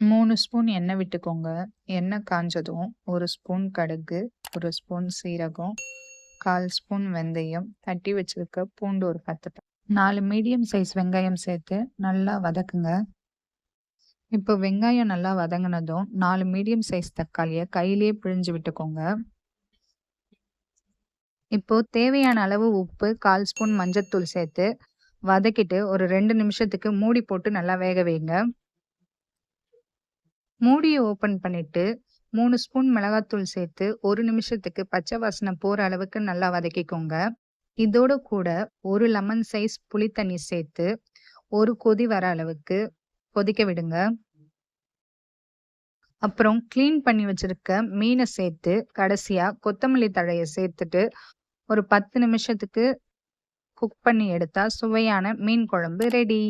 3 spoon எண்ணெய் விட்டுக்கோங்க. எண்ணெய் காஞ்சதும் 1 ஸ்பூன் கடுகு, 1 ஸ்பூன் சீரகம், 1/4 ஸ்பூன் வெந்தயம், தட்டி வச்சிருக்க பூண்டு ஒரு 10 4 மீடியம் சைஸ் வெங்காயம் சேர்த்து நல்லா வதக்குங்க. இப்போ வெங்காயம் நல்லா வதங்கினதும் 4 மீடியம் சைஸ் தக்காளியை கையிலேயே பிழிஞ்சு விட்டுக்கோங்க. இப்போ தேவையான அளவு உப்பு, 1/4 ஸ்பூன் மஞ்சத்தூள் சேர்த்து வதக்கிட்டு ஒரு 2 நிமிஷத்துக்கு மூடி போட்டு நல்லா வேக வைங்க. மூடிய ஓப்பன் பண்ணிட்டு 3 ஸ்பூன் மிளகாத்தூள் சேர்த்து 1 நிமிஷத்துக்கு பச்சை வாசனை போற அளவுக்கு நல்லா வதக்கிக்கோங்க. இதோட கூட 1 லெமன் சைஸ் புளி தண்ணி சேர்த்து ஒரு கொதி வர அளவுக்கு கொதிக்க விடுங்க. அப்புறம் கிளீன் பண்ணி வச்சிருக்க மீனை சேர்த்து கடைசியா கொத்தமல்லி தழையை சேர்த்துட்டு ஒரு 10 நிமிஷத்துக்கு குக் பண்ணி எடுத்தா சுவையான மீன் குழம்பு ரெடி.